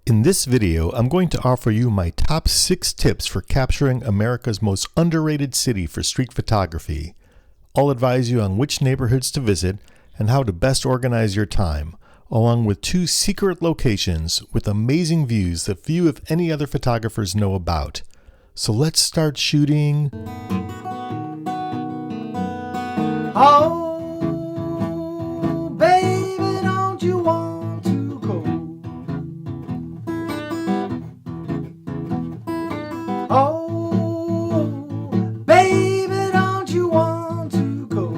In this video, I'm going to offer you my top 6 tips for capturing America's most underrated city for street photography. I'll advise you on which neighborhoods to visit and how to best organize your time, along with 2 secret locations with amazing views that few if any other photographers know about. So let's start shooting. Oh, baby, don't you want to go? Oh, baby, don't you want to go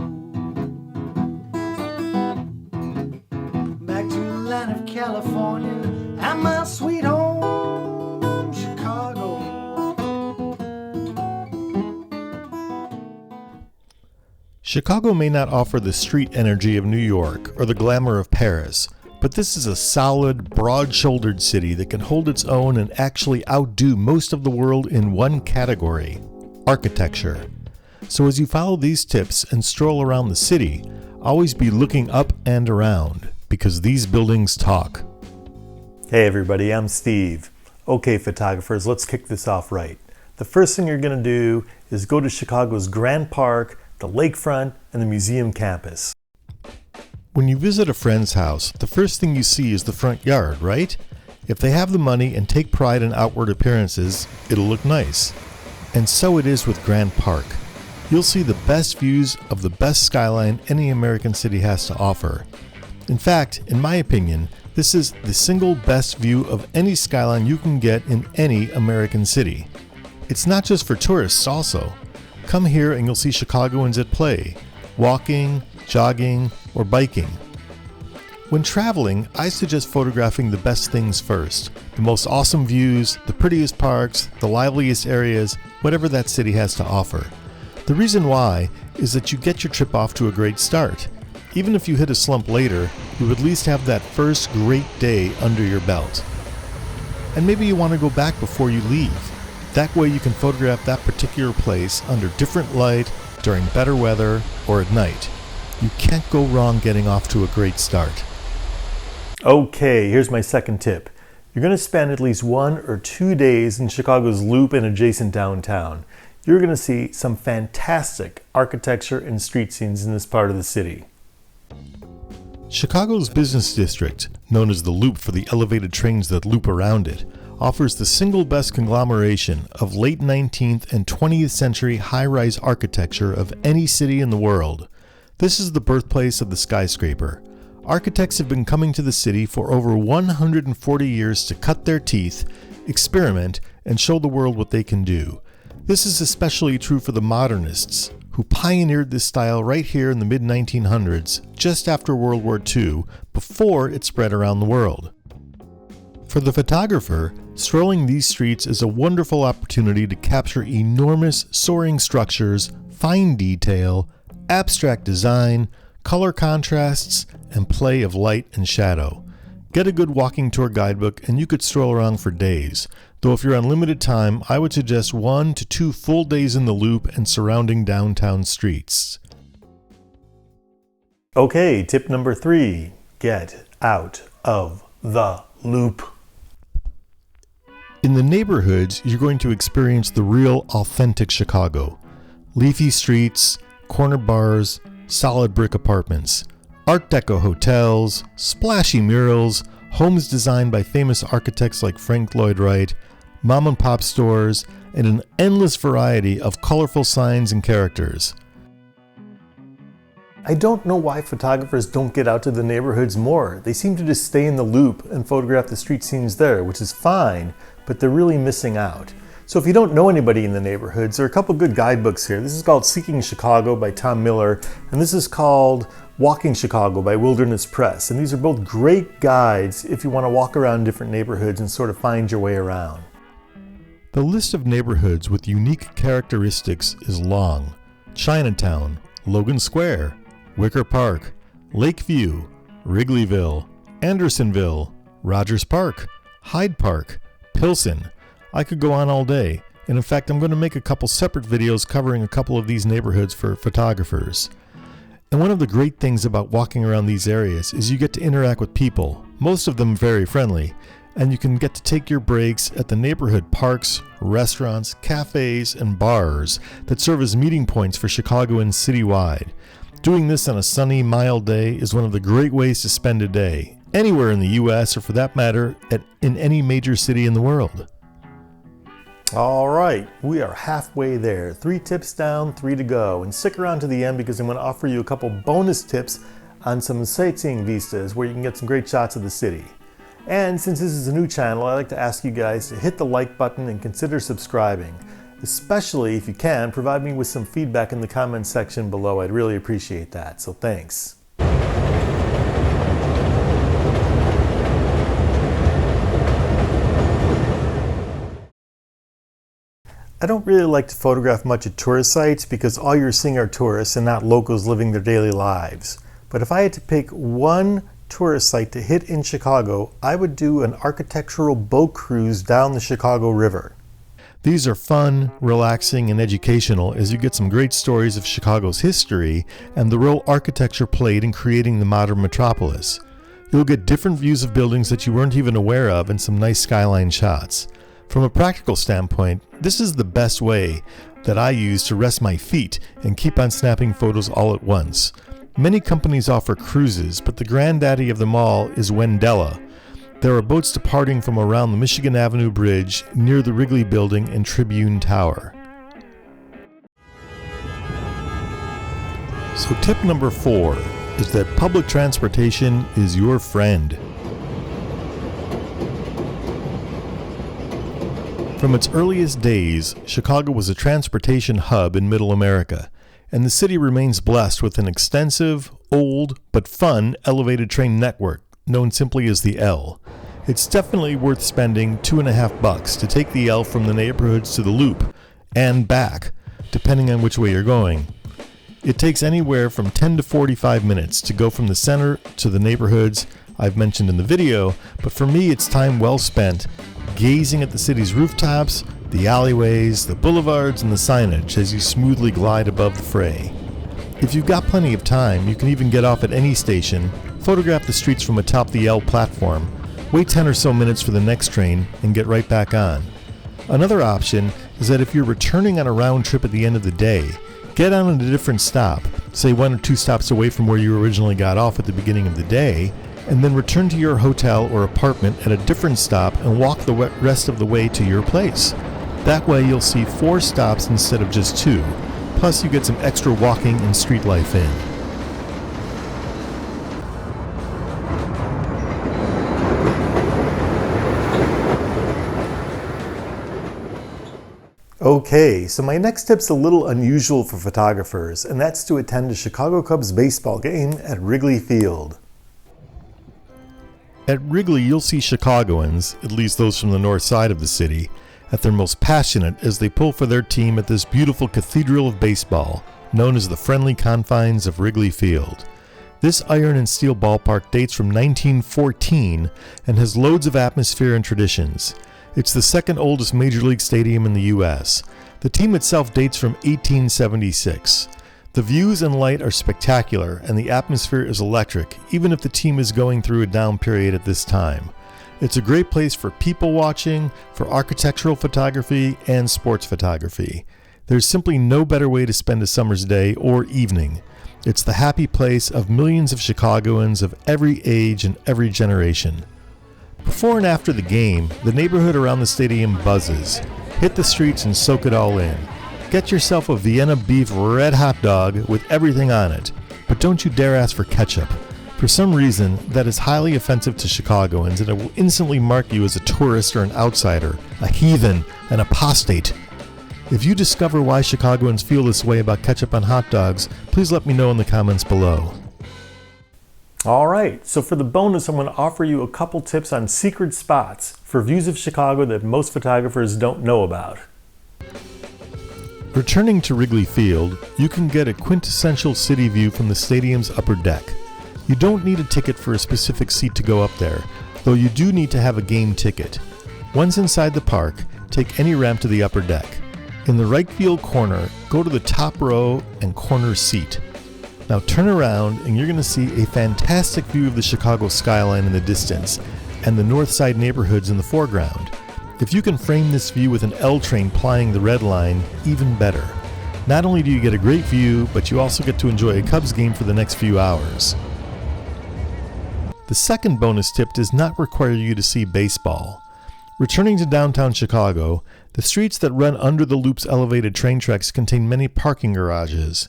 back to the land of California and my sweet home, Chicago? Chicago may not offer the street energy of New York or the glamour of Paris, but this is a solid, broad-shouldered city that can hold its own and actually outdo most of the world in one category: architecture. So as you follow these tips and stroll around the city, always be looking up and around, because these buildings talk. Hey everybody, I'm Steve. Okay photographers, let's kick this off right. The first thing you're going to do is go to Chicago's Grand Park, the lakefront, and the museum campus. When you visit a friend's house, the first thing you see is the front yard, right? If they have the money and take pride in outward appearances, it'll look nice. And so it is with Grand Park. You'll see the best views of the best skyline any American city has to offer. In fact, in my opinion, this is the single best view of any skyline you can get in any American city. It's not just for tourists also. Come here and you'll see Chicagoans at play, walking, jogging, or biking. When traveling, I suggest photographing the best things first, the most awesome views, the prettiest parks, the liveliest areas, whatever that city has to offer. The reason why is that you get your trip off to a great start. Even if you hit a slump later, you at least have that first great day under your belt. And maybe you want to go back before you leave. That way you can photograph that particular place under different light, during better weather, or at night. You can't go wrong getting off to a great start. Okay, here's my second tip. You're going to spend at least 1 or 2 days in Chicago's Loop and adjacent downtown. You're going to see some fantastic architecture and street scenes in this part of the city. Chicago's business district, known as the Loop for the elevated trains that loop around it, offers the single best conglomeration of late 19th and 20th century high-rise architecture of any city in the world. This is the birthplace of the skyscraper. Architects have been coming to the city for over 140 years to cut their teeth, experiment, and show the world what they can do. This is especially true for the modernists, who pioneered this style right here in the mid-1900s, just after World War II, before it spread around the world. For the photographer, strolling these streets is a wonderful opportunity to capture enormous soaring structures, fine detail, abstract design, color contrasts, and play of light and shadow. Get a good walking tour guidebook and you could stroll around for days, though if you're on limited time, I would suggest 1 to 2 full days in the Loop and surrounding downtown streets. Okay, tip number 3, get out of the Loop. In the neighborhoods, you're going to experience the real, authentic Chicago. Leafy streets, corner bars, solid brick apartments, Art Deco hotels, splashy murals, homes designed by famous architects like Frank Lloyd Wright, mom-and-pop stores, and an endless variety of colorful signs and characters. I don't know why photographers don't get out to the neighborhoods more. They seem to just stay in the Loop and photograph the street scenes there, which is fine, but they're really missing out. So if you don't know anybody in the neighborhoods, there are a couple good guidebooks here. This is called Seeking Chicago by Tom Miller, and this is called Walking Chicago by Wilderness Press. And these are both great guides if you want to walk around different neighborhoods and sort of find your way around. The list of neighborhoods with unique characteristics is long. Chinatown, Logan Square, Wicker Park, Lakeview, Wrigleyville, Andersonville, Rogers Park, Hyde Park, Pilsen. I could go on all day, and in fact I'm going to make a couple separate videos covering a couple of these neighborhoods for photographers. And one of the great things about walking around these areas is you get to interact with people, most of them very friendly, and you can get to take your breaks at the neighborhood parks, restaurants, cafes, and bars that serve as meeting points for Chicagoans citywide. Doing this on a sunny, mild day is one of the great ways to spend a day, anywhere in the U.S. or for that matter, in any major city in the world. All right, we are halfway there. 3 tips down, 3 to go. And stick around to the end because I'm going to offer you a couple bonus tips on some sightseeing vistas where you can get some great shots of the city. And since this is a new channel, I'd like to ask you guys to hit the like button and consider subscribing. Especially if you can, provide me with some feedback in the comments section below. I'd really appreciate that, so thanks. I don't really like to photograph much at tourist sites because all you're seeing are tourists and not locals living their daily lives. But if I had to pick one tourist site to hit in Chicago, I would do an architectural boat cruise down the Chicago River. These are fun, relaxing, and educational as you get some great stories of Chicago's history and the role architecture played in creating the modern metropolis. You'll get different views of buildings that you weren't even aware of and some nice skyline shots. From a practical standpoint, this is the best way that I use to rest my feet and keep on snapping photos all at once. Many companies offer cruises, but the granddaddy of them all is Wendella. There are boats departing from around the Michigan Avenue Bridge near the Wrigley Building and Tribune Tower. So tip number 4 is that public transportation is your friend. From its earliest days, Chicago was a transportation hub in Middle America, and the city remains blessed with an extensive, old, but fun elevated train network known simply as the L. It's definitely worth spending $2.50 to take the L from the neighborhoods to the Loop and back, depending on which way you're going. It takes anywhere from 10 to 45 minutes to go from the center to the neighborhoods I've mentioned in the video, but for me it's time well spent gazing at the city's rooftops, the alleyways, the boulevards, and the signage as you smoothly glide above the fray. If you've got plenty of time, you can even get off at any station, photograph the streets from atop the L platform, wait 10 or so minutes for the next train, and get right back on. Another option is that if you're returning on a round trip at the end of the day, get on at a different stop, say 1 or 2 stops away from where you originally got off at the beginning of the day, and then return to your hotel or apartment at a different stop and walk the rest of the way to your place. That way you'll see 4 stops instead of just 2, plus you get some extra walking and street life in. Okay, so my next tip's a little unusual for photographers, and that's to attend a Chicago Cubs baseball game at Wrigley Field. At Wrigley, you'll see Chicagoans, at least those from the north side of the city, at their most passionate as they pull for their team at this beautiful cathedral of baseball, known as the friendly confines of Wrigley Field. This iron and steel ballpark dates from 1914 and has loads of atmosphere and traditions. It's the second oldest major league stadium in the U.S. The team itself dates from 1876. The views and light are spectacular, and the atmosphere is electric, even if the team is going through a down period at this time. It's a great place for people watching, for architectural photography, and sports photography. There's simply no better way to spend a summer's day or evening. It's the happy place of millions of Chicagoans of every age and every generation. Before and after the game, the neighborhood around the stadium buzzes. Hit the streets and soak it all in. Get yourself a Vienna beef red hot dog with everything on it, but don't you dare ask for ketchup. For some reason, that is highly offensive to Chicagoans, and it will instantly mark you as a tourist or an outsider, a heathen, an apostate. If you discover why Chicagoans feel this way about ketchup on hot dogs, please let me know in the comments below. Alright, so for the bonus, I'm going to offer you a couple tips on secret spots for views of Chicago that most photographers don't know about. Returning to Wrigley Field, you can get a quintessential city view from the stadium's upper deck. You don't need a ticket for a specific seat to go up there, though you do need to have a game ticket. Once inside the park, take any ramp to the upper deck. In the right field corner, go to the top row and corner seat. Now turn around and you're going to see a fantastic view of the Chicago skyline in the distance, and the north side neighborhoods in the foreground. If you can frame this view with an L train plying the red line, even better. Not only do you get a great view, but you also get to enjoy a Cubs game for the next few hours. The second bonus tip does not require you to see baseball. Returning to downtown Chicago, the streets that run under the Loop's elevated train tracks contain many parking garages.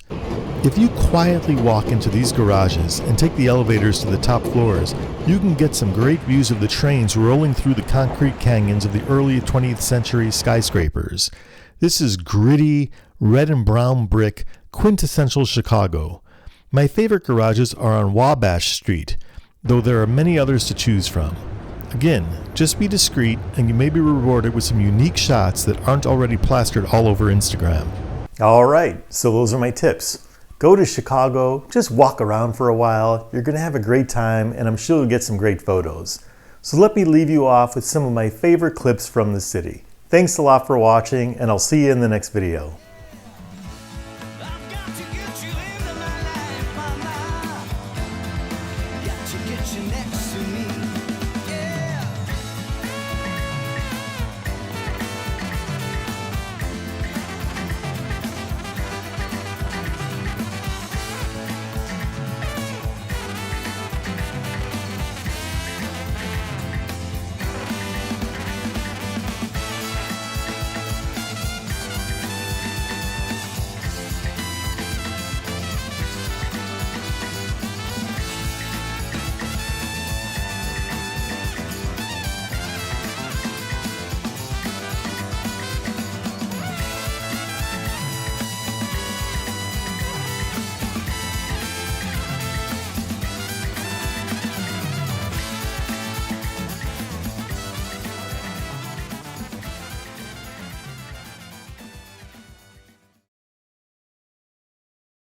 If you quietly walk into these garages and take the elevators to the top floors, you can get some great views of the trains rolling through the concrete canyons of the early 20th century skyscrapers. This is gritty, red and brown brick, quintessential Chicago. My favorite garages are on Wabash Street, though there are many others to choose from. Again, just be discreet and you may be rewarded with some unique shots that aren't already plastered all over Instagram. Alright, so those are my tips. Go to Chicago, just walk around for a while, you're going to have a great time and I'm sure you'll get some great photos. So let me leave you off with some of my favorite clips from the city. Thanks a lot for watching and I'll see you in the next video.